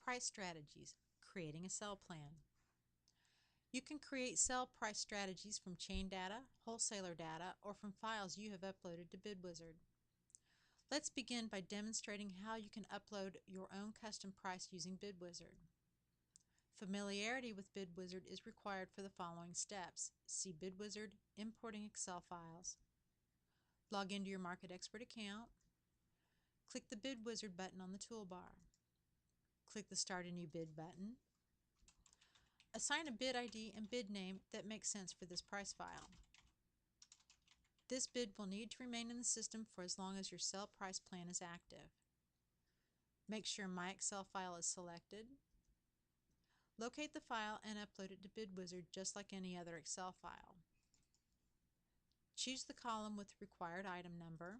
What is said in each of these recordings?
Price strategies, creating a sell plan. You can create sell price strategies from chain data, wholesaler data, or from files you have uploaded to BidWizard. Let's begin by demonstrating how you can upload your own custom price using BidWizard. Familiarity with BidWizard is required for the following steps. See BidWizard, Importing Excel Files. Log into your Market Expert account. Click the BidWizard button on the toolbar. Click the Start a New Bid button. Assign a bid ID and bid name that makes sense for this price file. This bid will need to remain in the system for as long as your sell price plan is active. Make sure My Excel file is selected. Locate the file and upload it to BidWizard just like any other Excel file. Choose the column with the required item number.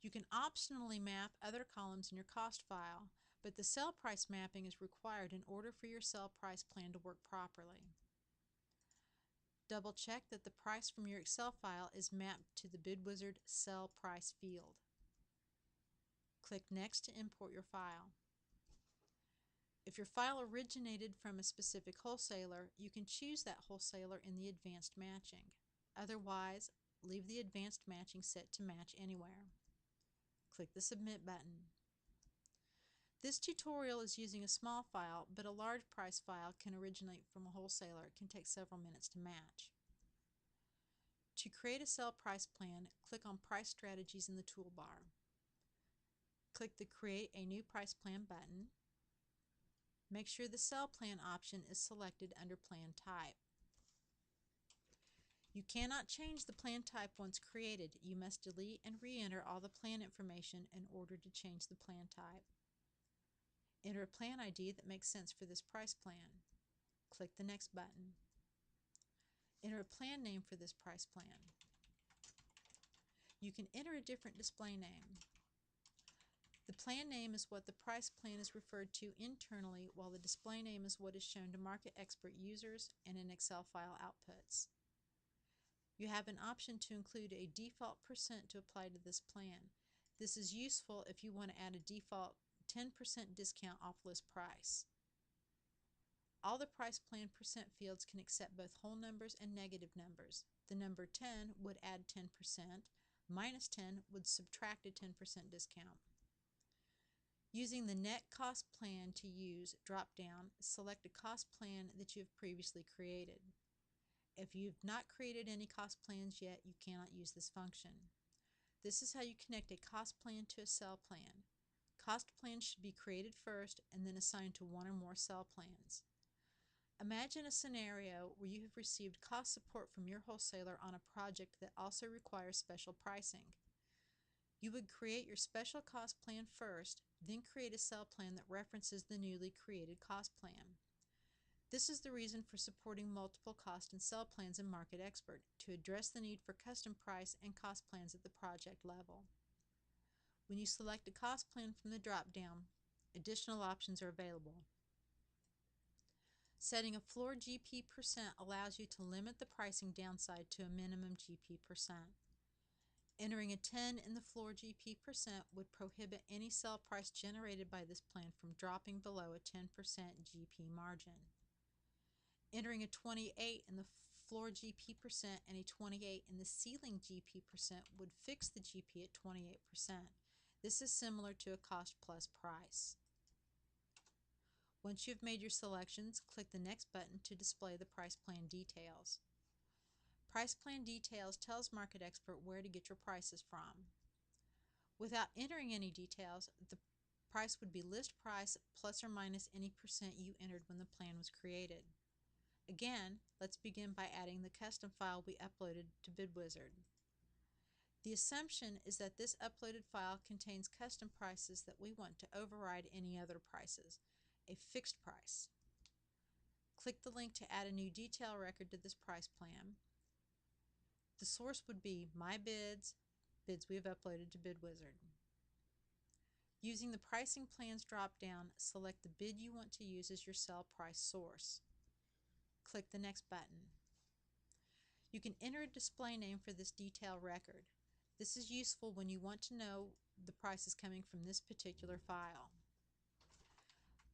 You can optionally map other columns in your cost file, but the sell price mapping is required in order for your sell price plan to work properly. Double check that the price from your Excel file is mapped to the BidWizard Sell Price field. Click Next to import your file. If your file originated from a specific wholesaler, you can choose that wholesaler in the advanced matching. Otherwise, leave the advanced matching set to match anywhere. Click the Submit button. This tutorial is using a small file, but a large price file can originate from a wholesaler. It can take several minutes to match. To create a sell price plan, click on Price Strategies in the toolbar. Click the Create a New Price Plan button. Make sure the Sell Plan option is selected under Plan Type. You cannot change the plan type once created. You must delete and re-enter all the plan information in order to change the plan type. Enter a plan ID that makes sense for this price plan. Click the Next button. Enter a plan name for this price plan. You can enter a different display name. The plan name is what the price plan is referred to internally, while the display name is what is shown to Market Expert users and in Excel file outputs. You have an option to include a default percent to apply to this plan. This is useful if you want to add a default 10% discount off list price. All the price plan percent fields can accept both whole numbers and negative numbers. The number 10 would add 10%, minus 10 would subtract a 10% discount. Using the Net Cost Plan to Use drop-down, select a cost plan that you have previously created. If you have not created any cost plans yet, you cannot use this function. This is how you connect a cost plan to a sell plan. Cost plans should be created first and then assigned to one or more sell plans. Imagine a scenario where you have received cost support from your wholesaler on a project that also requires special pricing. You would create your special cost plan first, then create a sell plan that references the newly created cost plan. This is the reason for supporting multiple cost and sell plans in Market Expert, to address the need for custom price and cost plans at the project level. When you select a cost plan from the drop-down, additional options are available. Setting a floor GP percent allows you to limit the pricing downside to a minimum GP percent. Entering a 10 in the floor GP percent would prohibit any sell price generated by this plan from dropping below a 10% GP margin. Entering a 28 in the floor GP percent and a 28 in the ceiling GP percent would fix the GP at 28%. This is similar to a cost plus price. Once you have made your selections, click the Next button to display the price plan details. Price plan details tells Market Expert where to get your prices from. Without entering any details, the price would be list price plus or minus any percent you entered when the plan was created. Again, let's begin by adding the custom file we uploaded to BidWizard. The assumption is that this uploaded file contains custom prices that we want to override any other prices, a fixed price. Click the link to add a new detail record to this price plan. The source would be My Bids, bids we have uploaded to BidWizard. Using the Pricing Plans drop-down, select the bid you want to use as your sell price source. Click the Next button. You can enter a display name for this detail record. This is useful when you want to know the price is coming from this particular file.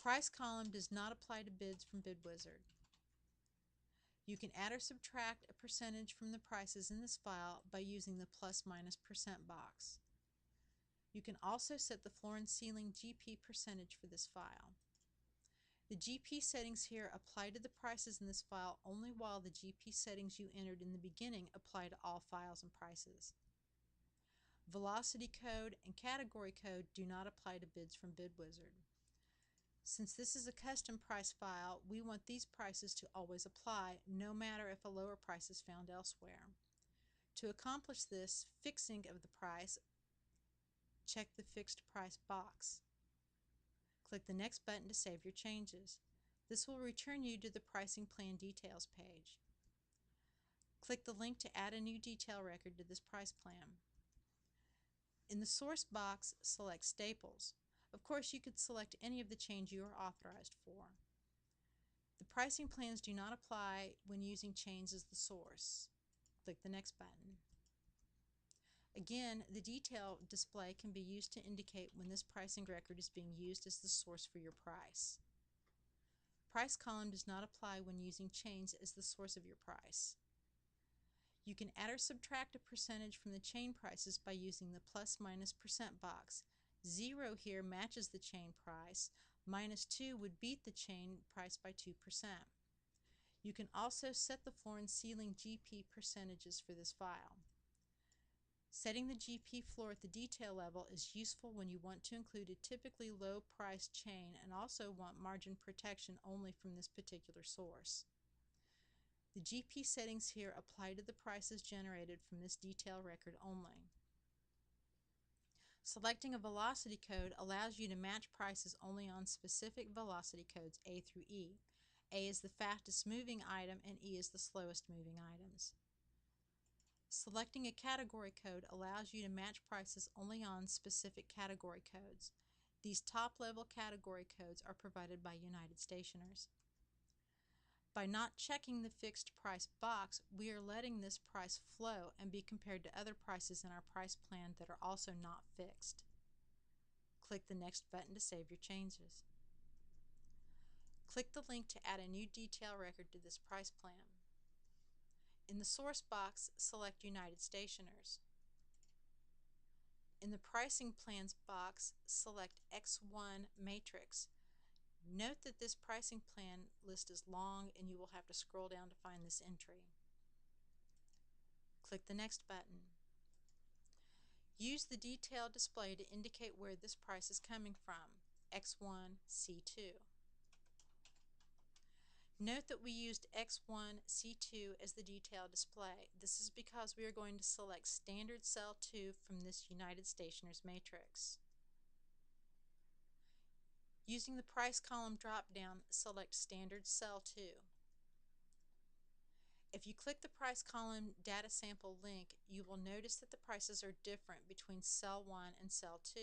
Price column does not apply to bids from BidWizard. You can add or subtract a percentage from the prices in this file by using the plus/minus percent box. You can also set the floor and ceiling GP percentage for this file. The GP settings here apply to the prices in this file only while the GP settings you entered in the beginning apply to all files and prices. Velocity code and category code do not apply to bids from BidWizard. Since this is a custom price file, we want these prices to always apply, no matter if a lower price is found elsewhere. To accomplish this fixing of the price, check the Fixed Price box. Click the Next button to save your changes. This will return you to the Pricing Plan Details page. Click the link to add a new detail record to this price plan. In the Source box, select Staples. Of course, you could select any of the chains you are authorized for. The pricing plans do not apply when using chains as the source. Click the Next button. Again, the detail display can be used to indicate when this pricing record is being used as the source for your price. Price column does not apply when using chains as the source of your price. You can add or subtract a percentage from the chain prices by using the plus/minus percent box. 0 here matches the chain price. -2 would beat the chain price by 2%. You can also set the floor and ceiling GP percentages for this file. Setting the GP floor at the detail level is useful when you want to include a typically low price chain and also want margin protection only from this particular source. The GP settings here apply to the prices generated from this detail record only. Selecting a velocity code allows you to match prices only on specific velocity codes A through E. A is the fastest moving item and E is the slowest moving items. Selecting a category code allows you to match prices only on specific category codes. These top-level category codes are provided by United Stationers. By not checking the Fixed Price box, we are letting this price flow and be compared to other prices in our price plan that are also not fixed. Click the Next button to save your changes. Click the link to add a new detail record to this price plan. In the Source box, select United Stationers. In the Pricing Plans box, select X1 Matrix. Note that this pricing plan list is long and you will have to scroll down to find this entry. Click the Next button. Use the detail display to indicate where this price is coming from, X1 C2. Note that we used X1 C2 as the detail display. This is because we are going to select Standard Cell 2 from this United Stationers matrix. Using the Price column drop-down, select Standard Cell 2. If you click the Price column data sample link, you will notice that the prices are different between Cell 1 and Cell 2.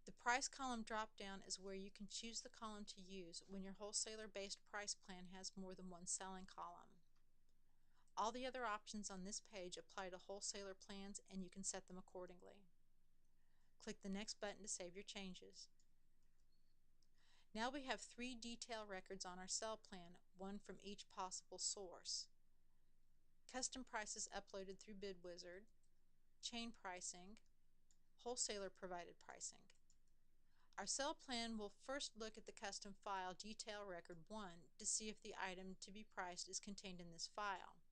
The Price column drop-down is where you can choose the column to use when your wholesaler-based price plan has more than one selling column. All the other options on this page apply to wholesaler plans and you can set them accordingly. Click the Next button to save your changes. Now we have 3 detail records on our cell plan, one from each possible source. Custom prices uploaded through BidWizard, chain pricing, wholesaler provided pricing. Our cell plan will first look at the custom file Detail Record 1 to see if the item to be priced is contained in this file.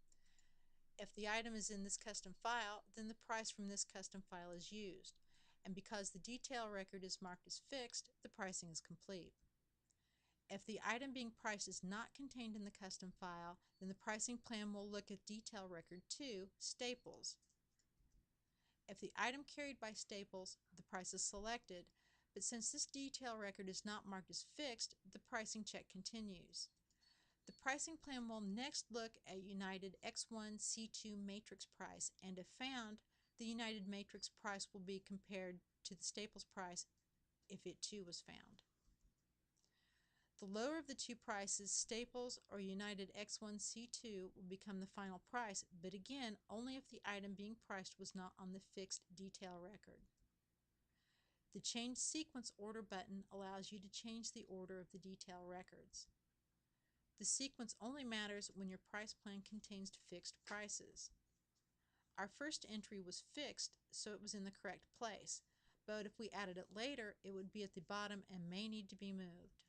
If the item is in this custom file, then the price from this custom file is used, and because the detail record is marked as fixed, the pricing is complete. If the item being priced is not contained in the custom file, then the pricing plan will look at Detail Record 2, Staples. If the item carried by Staples, the price is selected, but since this detail record is not marked as fixed, the pricing check continues. The pricing plan will next look at United X1 C2 matrix price, and if found, the United matrix price will be compared to the Staples price if it too was found. The lower of the two prices, Staples or United X1 C2, will become the final price, but again, only if the item being priced was not on the fixed detail record. The Change Sequence Order button allows you to change the order of the detail records. The sequence only matters when your price plan contains fixed prices. Our first entry was fixed, so it was in the correct place, but if we added it later, it would be at the bottom and may need to be moved.